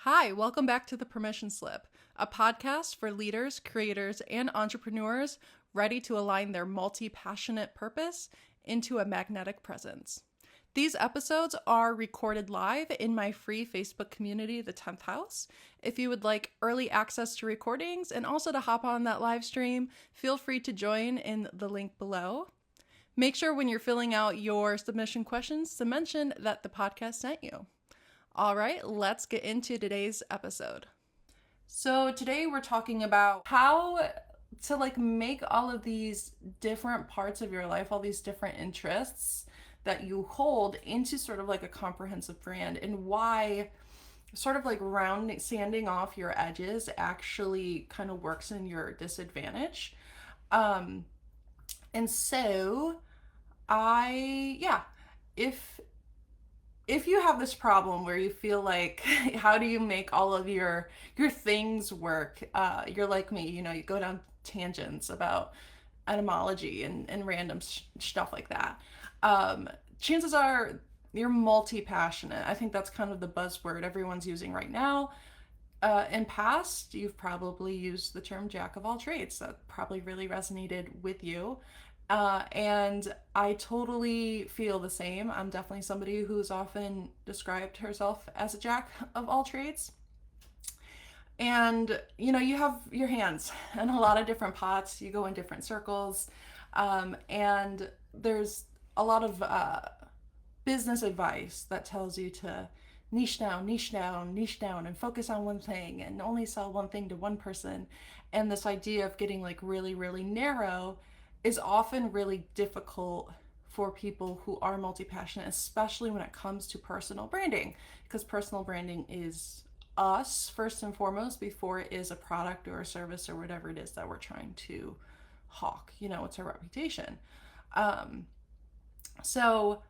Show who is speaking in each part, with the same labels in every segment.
Speaker 1: Hi, welcome back to The Permission Slip, a podcast for leaders, creators, and entrepreneurs ready to align their multi-passionate purpose into a magnetic presence. These episodes are recorded live in my free Facebook community, The 10th House. If you would like early access to recordings and also to hop on that live stream, feel free to join in the link below. Make sure when you're filling out your submission questions to mention that the podcast sent you. All right, let's get into today's episode. So today we're talking about how to make all of these different parts of your life, all these different interests that you hold into sort of like a comprehensive brand, and why sort of like sanding off your edges actually kind of works in your disadvantage. And so if you have this problem where you feel like how do you make all of your things work, you're like me, you go down tangents about etymology and random stuff like that. Chances are you're multi-passionate. I think that's kind of the buzzword everyone's using right now. In past, you've probably used the term jack of all trades. That probably really resonated with you. And I totally feel the same. I'm definitely somebody who's often described herself as a jack of all trades. And, you have your hands in a lot of different pots. You go in different circles. And there's a lot of business advice that tells you to niche down, niche down, niche down, and focus on one thing and only sell one thing to one person. And this idea of getting like really, really narrow is often really difficult for people who are multi-passionate, especially when it comes to personal branding, because personal branding is us first and foremost before it is a product or a service or whatever it is that we're trying to hawk. It's our reputation. So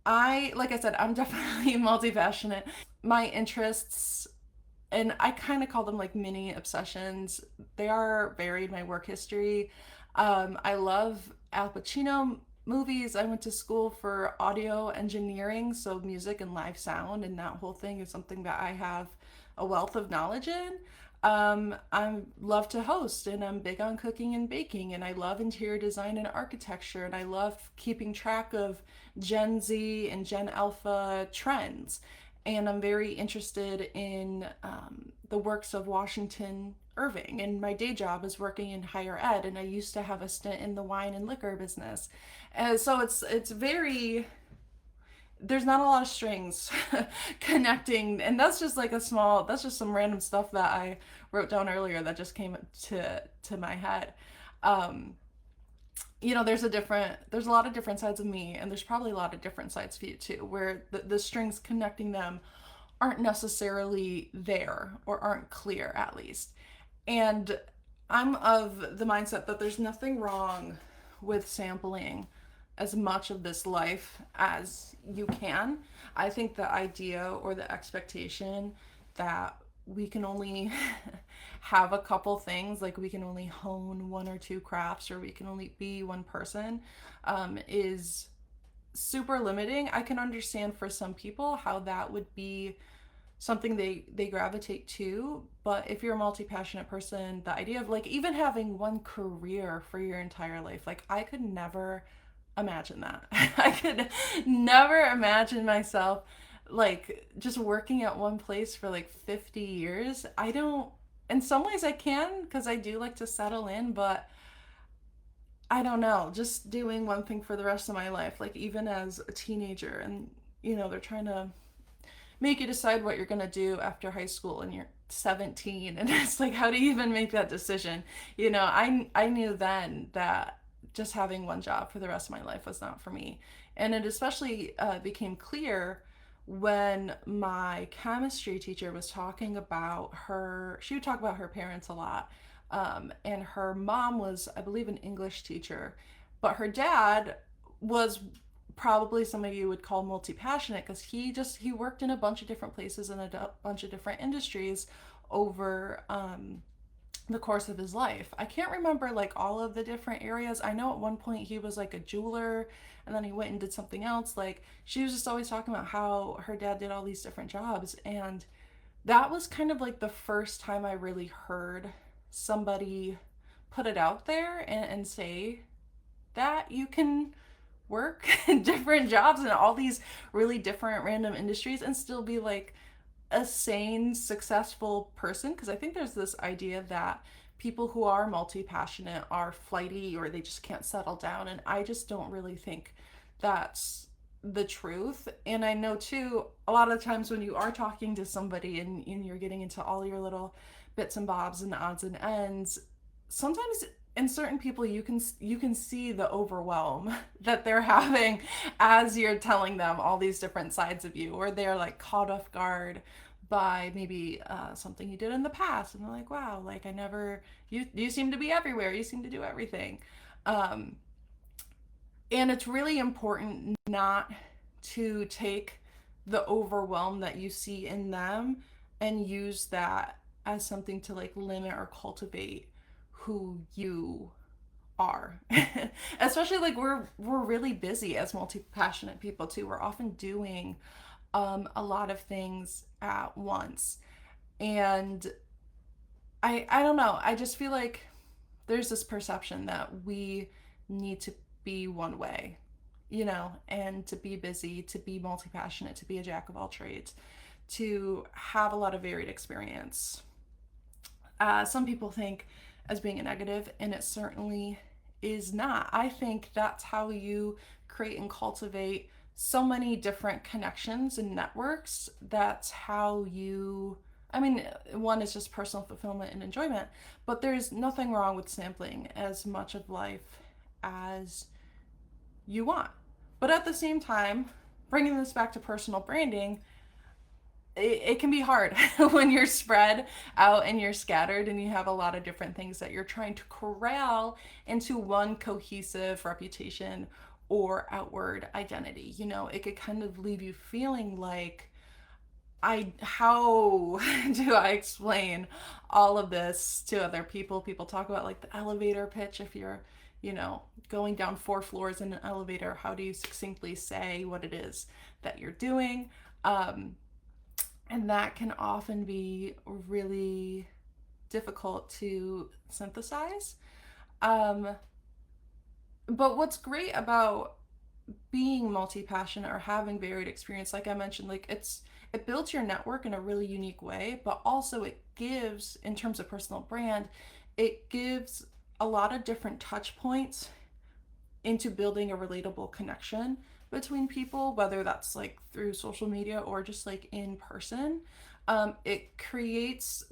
Speaker 1: like I said, I'm definitely multi-passionate. My interests, and I kind of call them like mini obsessions, they are varied. My work history. I love Al Pacino movies. I went to school for audio engineering, so music and live sound, and that whole thing is something that I have a wealth of knowledge in. I love to host, and I'm big on cooking and baking, and I love interior design and architecture, and I love keeping track of Gen Z and Gen Alpha trends. And I'm very interested in the works of Washington Irving. And my day job is working in higher ed, and I used to have a stint in the wine and liquor business. And so it's very, there's not a lot of strings connecting, and that's just that's just some random stuff that I wrote down earlier that just came to my head. There's a lot of different sides of me, and there's probably a lot of different sides of you too, where the strings connecting them aren't necessarily there, or aren't clear at least. And I'm of the mindset that there's nothing wrong with sampling as much of this life as you can. I think the idea or the expectation that we can only have a couple things, like we can only hone one or two crafts, or we can only be one person, is super limiting. I can understand for some people how that would be something they gravitate to, but if you're a multi-passionate person, the idea of like even having one career for your entire life, like I could never imagine that. I could never imagine myself like just working at one place for like 50 years. I don't, in some ways I can, because I do like to settle in, but I don't know, just doing one thing for the rest of my life, like even as a teenager, and they're trying to make you decide what you're going to do after high school, and you're 17, and it's like, how do you even make that decision? I knew then that just having one job for the rest of my life was not for me. And it especially became clear when my chemistry teacher was talking about she would talk about her parents a lot. And her mom was, I believe, an English teacher, but her dad was probably somebody you would call multi-passionate, because he worked in a bunch of different places in a bunch of different industries over the course of his life. I can't remember like all of the different areas. I know at one point he was like a jeweler, and then he went and did something else. Like, she was just always talking about how her dad did all these different jobs, and that was kind of like the first time I really heard somebody put it out there and say that you can work in different jobs in all these really different random industries and still be like a sane, successful person. Because I think there's this idea that people who are multi passionate are flighty or they just can't settle down. And I just don't really think that's the truth. And I know too, a lot of the times when you are talking to somebody and you're getting into all your little bits and bobs and odds and ends, sometimes in certain people you can see the overwhelm that they're having as you're telling them all these different sides of you, or they're like caught off guard by maybe something you did in the past, and they're like, wow, like I never, you seem to be everywhere, you seem to do everything. um, and it's really important not to take the overwhelm that you see in them and use that as something to like limit or cultivate who you are. Especially like we're really busy as multi-passionate people too. We're often doing a lot of things at once. And I don't know, I just feel like there's this perception that we need to be one way, and to be busy, to be multi passionate, to be a jack of all trades, to have a lot of varied experience. Some people think as being a negative, and it certainly is not. I think that's how you create and cultivate so many different connections and networks. That's how you, I mean, one is just personal fulfillment and enjoyment, but there's nothing wrong with sampling as much of life as you want. But at the same time, bringing this back to personal branding, it can be hard when you're spread out and you're scattered and you have a lot of different things that you're trying to corral into one cohesive reputation or outward identity. It could kind of leave you feeling like, how do I explain all of this to other people? People talk about like the elevator pitch. If you're, going down 4 floors in an elevator, how do you succinctly say what it is that you're doing? And that can often be really difficult to synthesize. Um, but what's great about being multi-passionate or having varied experience, like I mentioned, like it builds your network in a really unique way, but also it gives, in terms of personal brand, it gives a lot of different touch points into building a relatable connection between people, whether that's like through social media or just like in person. It creates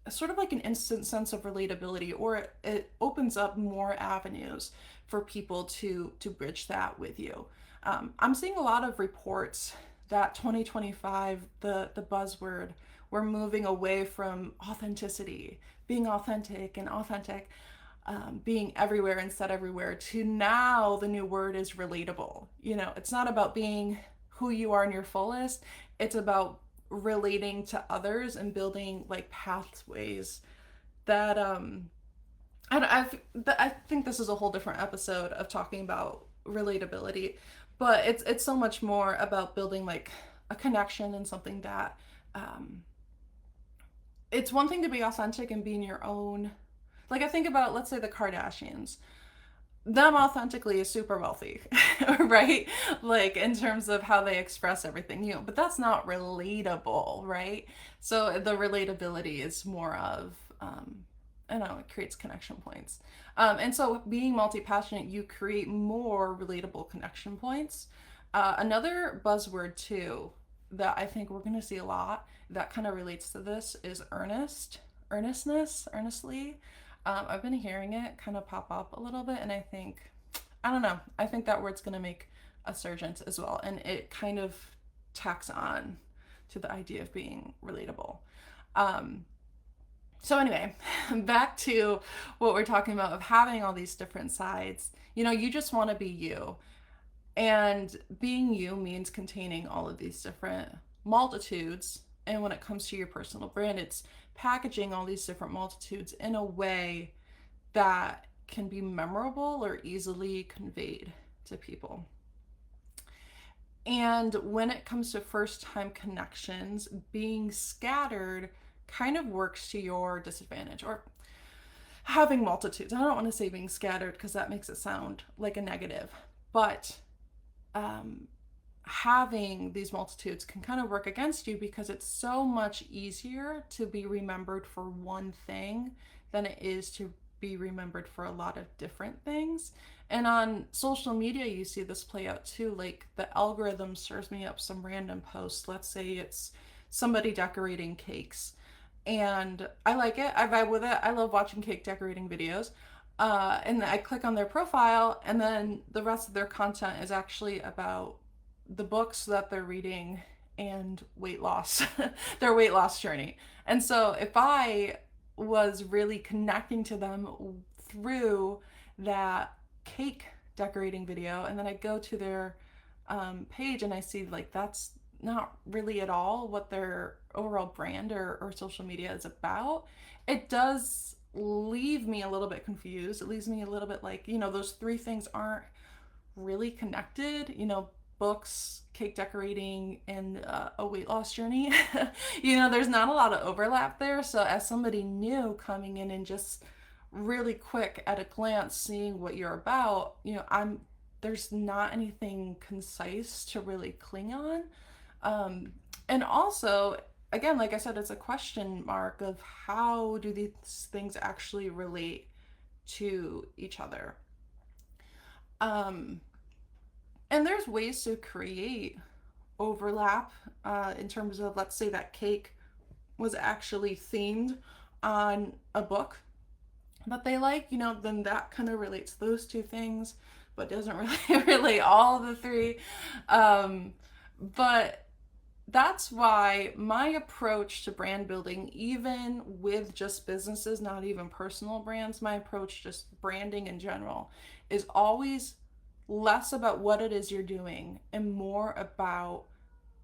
Speaker 1: sort of like an instant sense of relatability, or it opens up more avenues for people to bridge that with you. I'm seeing a lot of reports that 2025, the buzzword, we're moving away from authenticity, being authentic and authentic, being everywhere instead everywhere, to now the new word is relatable. It's not about being who you are in your fullest, it's about relating to others and building like pathways that I think this is a whole different episode of talking about relatability, but it's so much more about building like a connection and something that, um, it's one thing to be authentic and being your own. Like I think about, let's say, the Kardashians. Them authentically is super wealthy, right? Like in terms of how they express everything, but that's not relatable, right? So the relatability is more of, I don't know, it creates connection points. And so being multi passionate, you create more relatable connection points. Another buzzword too that I think we're going to see a lot that kind of relates to this is earnestness, earnestly. I've been hearing it kind of pop up a little bit, and I don't know, I think that word's going to make a surgence as well, and it kind of tacks on to the idea of being relatable. Um, so anyway, back to what we're talking about of having all these different sides. You just want to be you. And being you means containing all of these different multitudes. And when it comes to your personal brand, it's packaging all these different multitudes in a way that can be memorable or easily conveyed to people. And when it comes to first time connections, being scattered kind of works to your disadvantage, or having multitudes. I don't want to say being scattered because that makes it sound like a negative, but um, having these multitudes can kind of work against you because it's so much easier to be remembered for one thing than it is to be remembered for a lot of different things. And on social media, you see this play out too. Like the algorithm serves me up some random post. Let's say it's somebody decorating cakes. And I like it. I vibe with it. I love watching cake decorating videos. And I click on their profile, and then the rest of their content is actually about the books that they're reading and weight loss, their weight loss journey. And so if I was really connecting to them through that cake decorating video, and then I go to their page and I see like that's not really at all what their overall brand or social media is about, it does leave me a little bit confused. It leaves me a little bit like, those three things aren't really connected, books, cake decorating, and a weight loss journey. There's not a lot of overlap there. So, as somebody new coming in and just really quick at a glance seeing what you're about, there's not anything concise to really cling on. Um, and also, again, like I said, it's a question mark of how do these things actually relate to each other. Um, and there's ways to create overlap in terms of, let's say, that cake was actually themed on a book that they like, then that kind of relates those two things, but doesn't really relate all the three. Um, but that's why my approach to brand building, even with just businesses, not even personal brands, my approach just branding in general is always less about what it is you're doing and more about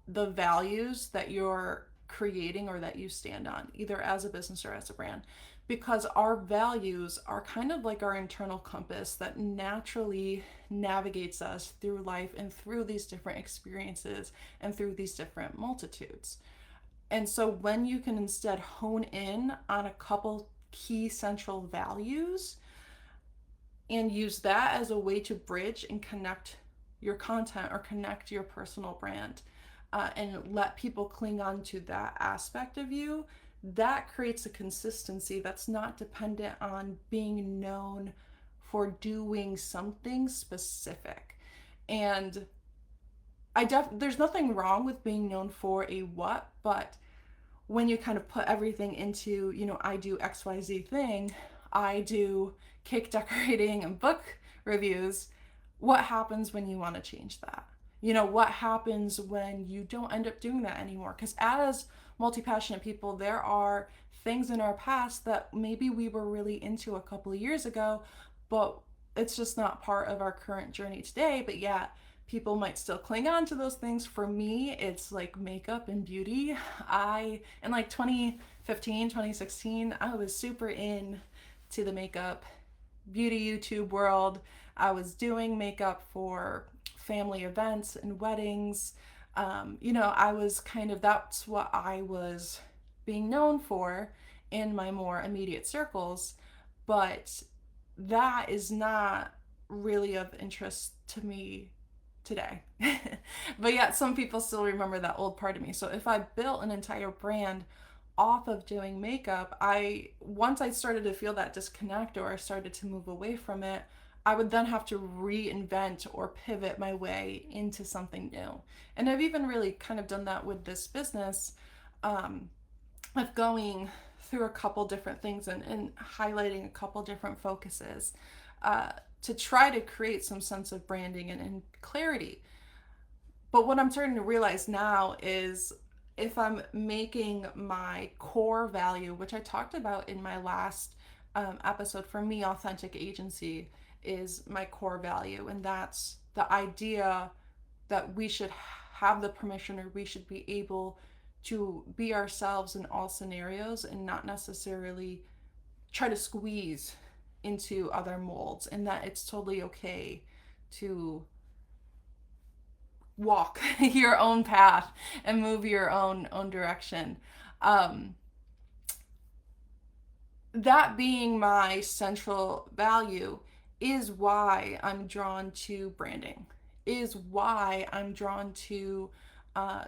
Speaker 1: the values that you're creating or that you stand on, either as a business or as a brand. Because our values are kind of like our internal compass that naturally navigates us through life and through these different experiences and through these different multitudes. And so when you can instead hone in on a couple key central values and use that as a way to bridge and connect your content or connect your personal brand, and let people cling on to that aspect of you, that creates a consistency that's not dependent on being known for doing something specific. And there's nothing wrong with being known for a what, but when you kind of put everything into, I do XYZ thing, I do cake decorating and book reviews, what happens when you want to change that? What happens when you don't end up doing that anymore? Because as multi passionate people, there are things in our past that maybe we were really into a couple of years ago, but it's just not part of our current journey today. But yeah, people might still cling on to those things. For me, it's like makeup and beauty. In like 2015, 2016, I was super in to the makeup beauty YouTube world. I was doing makeup for family events and weddings. I was that's what I was being known for in my more immediate circles. But that is not really of interest to me today. But yet some people still remember that old part of me. So if I built an entire brand off of doing makeup, once I started to feel that disconnect or I started to move away from it, I would then have to reinvent or pivot my way into something new. And I've even really kind of done that with this business, of going through a couple different things and highlighting a couple different focuses, to try to create some sense of branding and clarity. But what I'm starting to realize now is if I'm making my core value, which I talked about in my last episode, for me, authentic agency is my core value. And that's the idea that we should have the permission, or we should be able to be ourselves in all scenarios and not necessarily try to squeeze into other molds, and that it's totally okay to walk your own path and move your own direction. Um, that being my central value is why I'm drawn to branding, is why I'm drawn to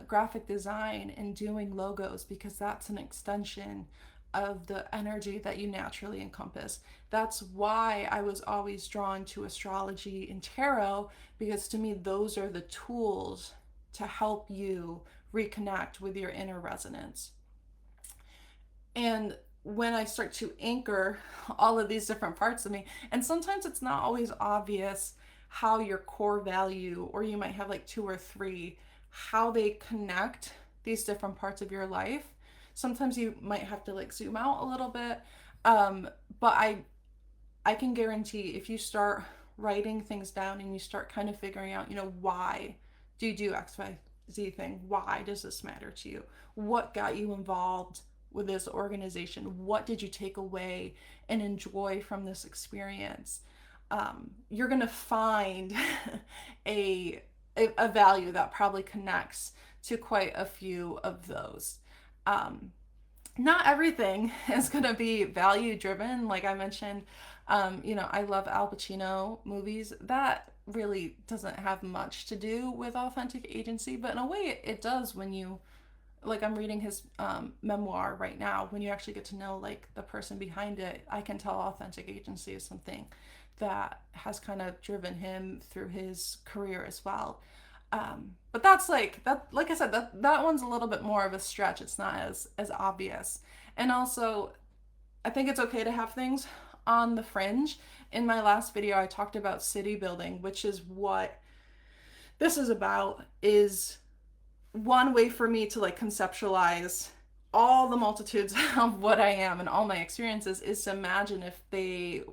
Speaker 1: graphic design and doing logos, because that's an extension of the energy that you naturally encompass. That's why I was always drawn to astrology and tarot, because to me, those are the tools to help you reconnect with your inner resonance. And when I start to anchor all of these different parts of me, and sometimes it's not always obvious how your core value, or you might have like two or three, how they connect these different parts of your life. Sometimes you might have to like zoom out a little bit. But I can guarantee if you start writing things down and you start kind of figuring out, why do you do X, Y, Z thing? Why does this matter to you? What got you involved with this organization? What did you take away and enjoy from this experience? You're going to find a, a value that probably connects to quite a few of those. Not everything is going to be value driven. Like I mentioned, I love Al Pacino movies. That really doesn't have much to do with authentic agency, but in a way it does when you, like, I'm reading his memoir right now. When you actually get to know like the person behind it, I can tell authentic agency is something that has kind of driven him through his career as well. But that's like that. Like I said, that one's a little bit more of a stretch. It's not as obvious. And also, I think it's okay to have things on the fringe. In my last video, I talked about city building, which is what this is about. Is one way for me to like conceptualize all the multitudes of what I am and all my experiences is to imagine if they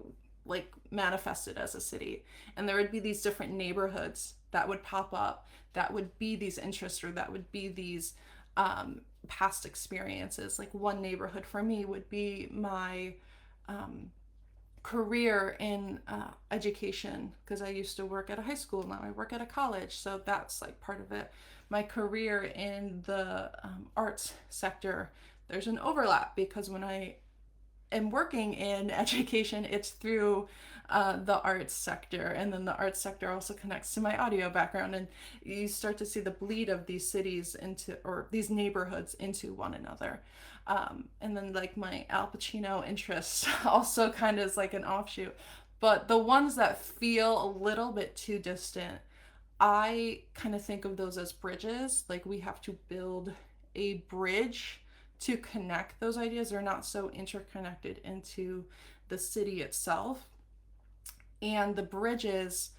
Speaker 1: like manifested as a city, and there would be these different neighborhoods that would pop up, that would be these interests, or that would be these past experiences. Like one neighborhood for me would be my career in education, because I used to work at a high school, now I work at a college, so that's like part of it. My career in the arts sector, there's an overlap, because when I am working in education, it's through the arts sector, and then the arts sector also connects to my audio background, and you start to see the bleed of these cities into, or these neighborhoods into one another. And then like my Al Pacino interest also kind of is like an offshoot, but the ones that feel a little bit too distant, I kind of think of those as bridges. Like we have to build a bridge to connect those ideas. They're not so interconnected into the city itself. And the bridges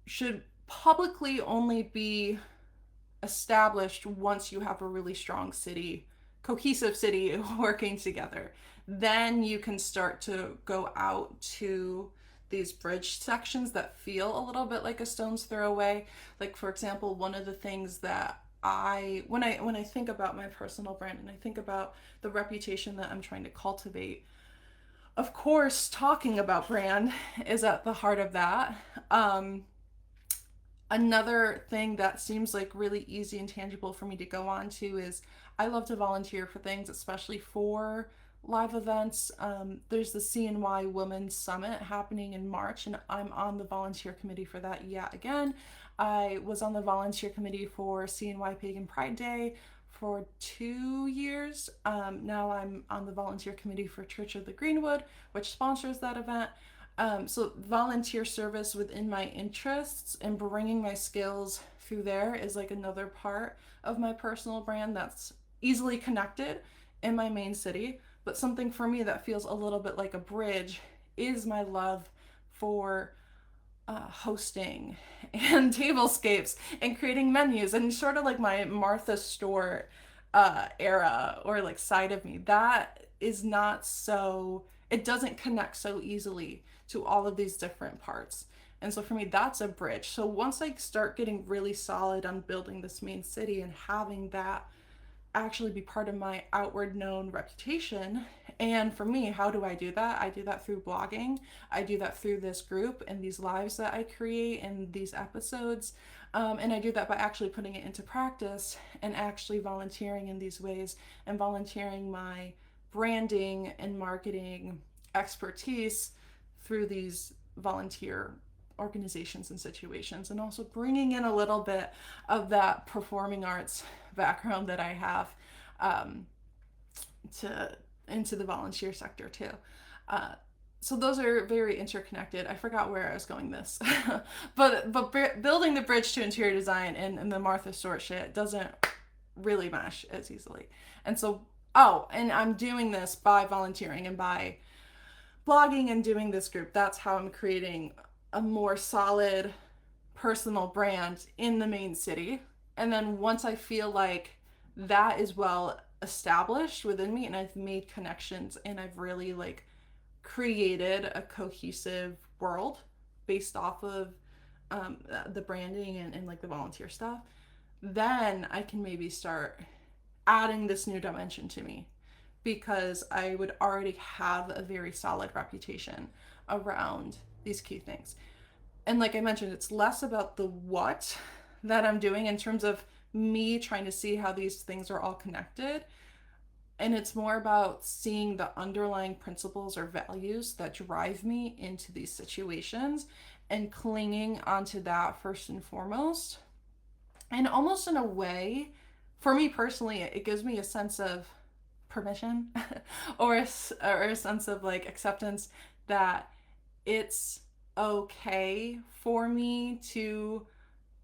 Speaker 1: should publicly only be established once you have a really strong city, cohesive city working together. Then you can start to go out to these bridge sections that feel a little bit like a stone's throw away. Like for example, one of the things that when I think about my personal brand and I think about the reputation that I'm trying to cultivate, of course, talking about brand is at the heart of that. Another thing that seems like really easy and tangible for me to go on to is I love to volunteer for things, especially for live events. There's the CNY Women's Summit happening in March, and I'm on the volunteer committee for that yet again. I was on the volunteer committee for CNY Pagan Pride Day for 2 years. Now I'm on the volunteer committee for Church of the Greenwood, which sponsors that event. So volunteer service within my interests and bringing my skills through there is like another part of my personal brand that's easily connected in my main city. But something for me that feels a little bit like a bridge is my love for hosting and tablescapes and creating menus, and sort of like my Martha Stewart era or like side of me. That is not so, it doesn't connect so easily to all of these different parts. And so for me, that's a bridge. So once I start getting really solid on building this main city and having that actually be part of my outward known reputation. And for me, how do I do that? I do that through blogging. I do that through this group and these lives that I create and these episodes. And I do that by actually putting it into practice and actually volunteering in these ways and volunteering my branding and marketing expertise through these volunteer organizations and situations, and also bringing in a little bit of that performing arts background that I have um, to into the volunteer sector too. Uh, so those are very interconnected. I forgot where I was going this, but building the bridge to interior design and the Martha Stewart shit doesn't really mesh as easily. And so, oh, and I'm doing this by volunteering and by blogging and doing this group. That's how I'm creating a more solid personal brand in the main city. And then once I feel like that is well established within me and I've made connections and I've really like created a cohesive world based off of the branding and like the volunteer stuff, then I can maybe start adding this new dimension to me because I would already have a very solid reputation around these key things. And like I mentioned, it's less about the what that I'm doing in terms of me trying to see how these things are all connected. And it's more about seeing the underlying principles or values that drive me into these situations and clinging onto that first and foremost. And almost in a way, for me personally, it gives me a sense of permission or a sense of like acceptance that it's okay for me to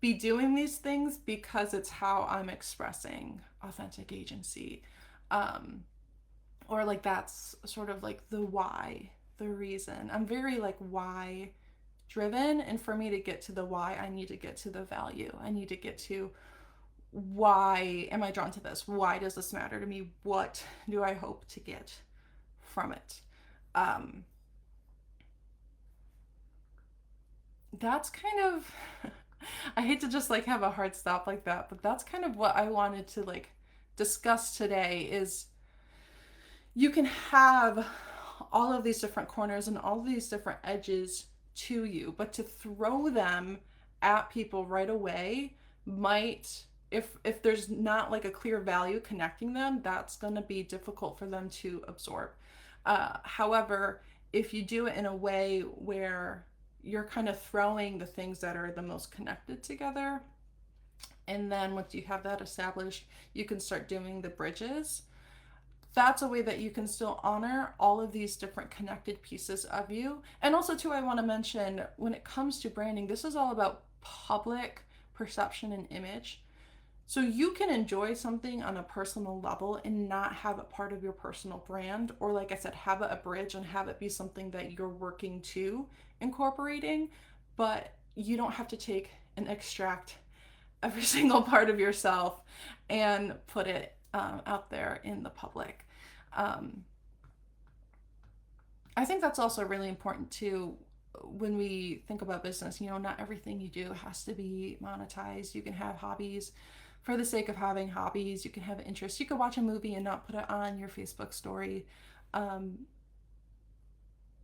Speaker 1: be doing these things because it's how I'm expressing authentic agency. Um, or like that's sort of like the why, the reason. I'm very like why driven. And for me to get to the why, I need to get to the value. I need to get to why am I drawn to this? Why does this matter to me? What do I hope to get from it? Um, that's kind of I hate to just like have a hard stop like that, but that's kind of what I wanted to like discuss today is you can have all of these different corners and all of these different edges to you, but to throw them at people right away might if there's not like a clear value connecting them, that's going to be difficult for them to absorb. However, if you do it in a way where you're kind of throwing the things that are the most connected together, and then once you have that established, you can start doing the bridges. That's a way that you can still honor all of these different connected pieces of you. And also, too, I want to mention when it comes to branding, this is all about public perception and image. So you can enjoy something on a personal level and not have it part of your personal brand, or like I said, have it a bridge and have it be something that you're working to incorporating, but you don't have to take and extract every single part of yourself and put it out there in the public. Um, I think that's also really important too when we think about business. You know, not everything you do has to be monetized. You can have hobbies for the sake of having hobbies. You can have interests. You could watch a movie and not put it on your Facebook story. Um,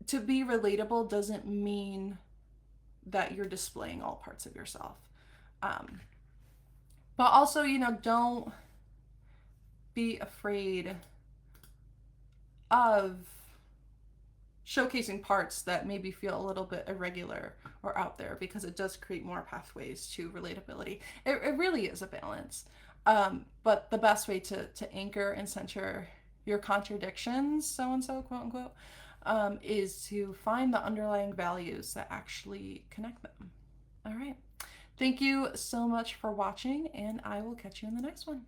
Speaker 1: to be relatable doesn't mean that you're displaying all parts of yourself. Um, but also, you know, don't be afraid of showcasing parts that maybe feel a little bit irregular or out there because it does create more pathways to relatability. It really is a balance. But the best way to anchor and center your contradictions, so and so, quote unquote, is to find the underlying values that actually connect them. All right. Thank you so much for watching, and I will catch you in the next one.